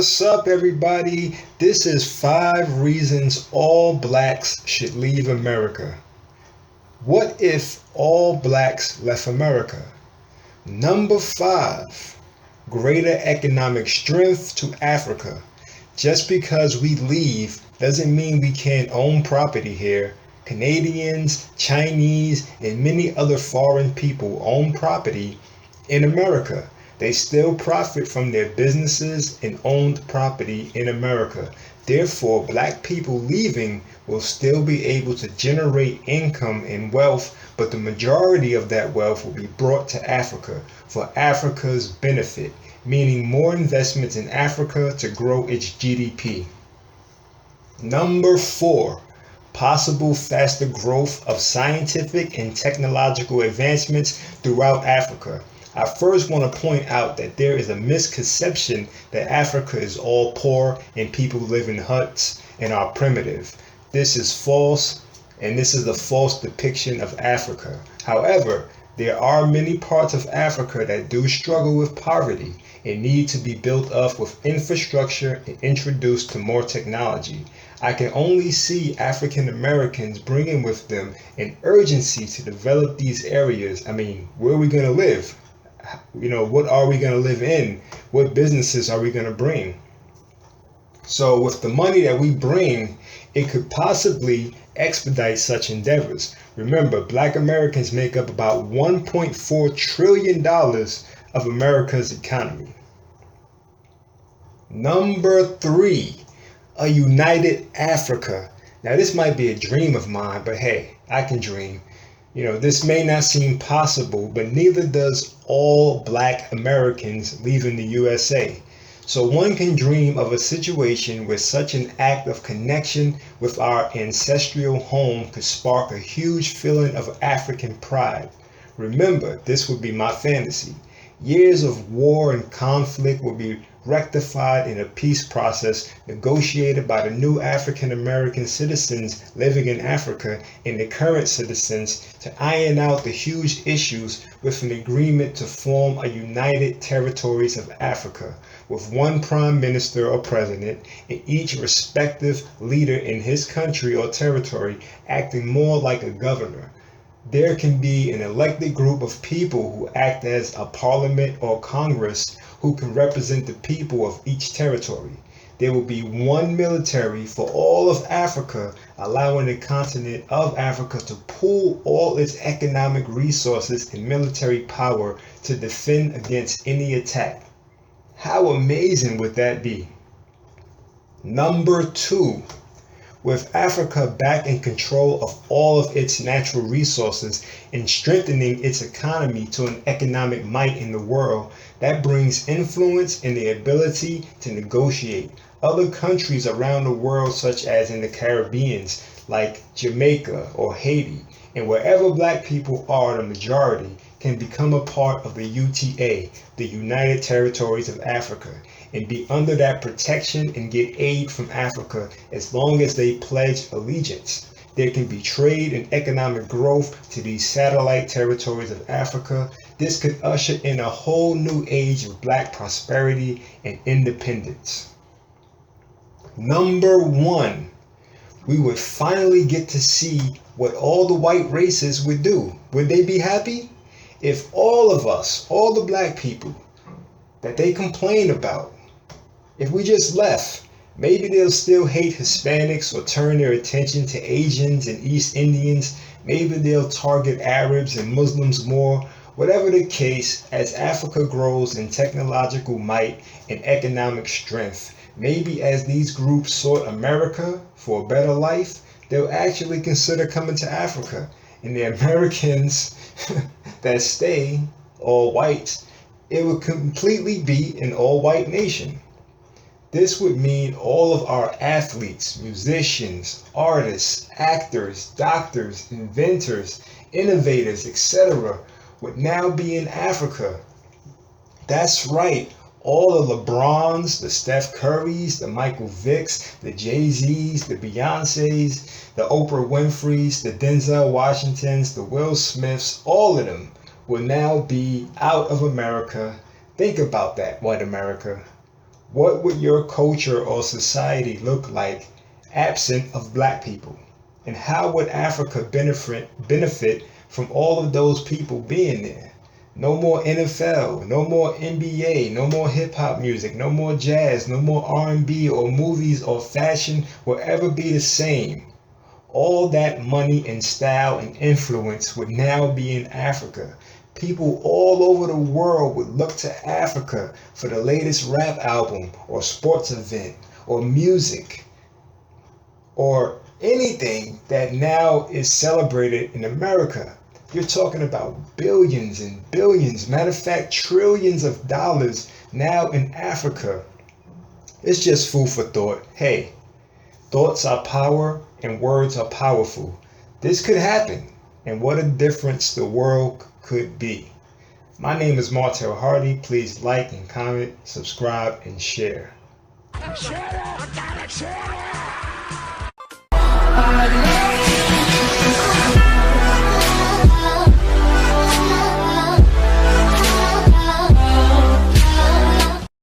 What's up, everybody? This is 5 reasons all blacks should leave America. What if all blacks left America? Number 5, greater economic strength to Africa. Just because we leave doesn't mean we can't own property here. Canadians, Chinese, and many other foreign people own property in America. They still profit from their businesses and owned property in America. Therefore, black people leaving will still be able to generate income and wealth, but the majority of that wealth will be brought to Africa for Africa's benefit, meaning more investments in Africa to grow its GDP. Number 4, possible faster growth of scientific and technological advancements throughout Africa. I first want to point out that there is a misconception that Africa is all poor and people live in huts and are primitive. This is false, and this is a false depiction of Africa. However, there are many parts of Africa that do struggle with poverty and need to be built up with infrastructure and introduced to more technology. I can only see African Americans bringing with them an urgency to develop these areas. Where are we going to live? What are we going to live in? What businesses are we going to bring? So with the money that we bring, it could possibly expedite such endeavors. Remember, black Americans make up about $1.4 trillion of America's economy. Number 3, a united Africa. Now, this might be a dream of mine, but hey, I can dream. This may not seem possible, but neither does all black Americans leaving the USA. So one can dream of a situation where such an act of connection with our ancestral home could spark a huge feeling of African pride. Remember, this would be my fantasy. Years of war and conflict will be rectified in a peace process negotiated by the new African American citizens living in Africa and the current citizens to iron out the huge issues with an agreement to form a united territories of Africa with one prime minister or president and each respective leader in his country or territory acting more like a governor. There can be an elected group of people who act as a parliament or congress who can represent the people of each territory. There will be one military for all of Africa, allowing the continent of Africa to pool all its economic resources and military power to defend against any attack. How amazing would that be? Number 2, with Africa back in control of all of its natural resources and strengthening its economy to an economic might in the world, that brings influence and the ability to negotiate. Other countries around the world, such as in the Caribbean, like Jamaica or Haiti, and wherever black people are the majority, can become a part of the UTA, the United Territories of Africa, and be under that protection and get aid from Africa as long as they pledge allegiance. There can be trade and economic growth to these satellite territories of Africa. This could usher in a whole new age of black prosperity and independence. Number 1, we would finally get to see what all the white races would do. Would they be happy? If all of us, all the black people that they complain about, if we just left, maybe they'll still hate Hispanics or turn their attention to Asians and East Indians. Maybe they'll target Arabs and Muslims more. Whatever the case, as Africa grows in technological might and economic strength, maybe as these groups sort America for a better life, they'll actually consider coming to Africa. And the Americans that stay, all whites, it would completely be an all-white nation. This would mean all of our athletes, musicians, artists, actors, doctors, inventors, innovators, etc. would now be in Africa. That's right. All the LeBrons, the Steph Currys, the Michael Vicks, the Jay-Z's, the Beyoncés, the Oprah Winfreys, the Denzel Washingtons, the Will Smiths, all of them will now be out of America. Think about that, white America. What would your culture or society look like absent of black people? And how would Africa benefit from all of those people being there? No more NFL, no more NBA, no more hip hop music, no more jazz, no more R&B or movies or fashion will ever be the same. All that money and style and influence would now be in Africa. People all over the world would look to Africa for the latest rap album or sports event or music or anything that now is celebrated in America. You're talking about billions and billions, matter of fact, trillions of dollars now in Africa. It's just food for thought. Hey, thoughts are power and words are powerful. This could happen, and what a difference the world could be. My name is Martel Hardy. Please like and comment, subscribe, and share. Share it! Share it!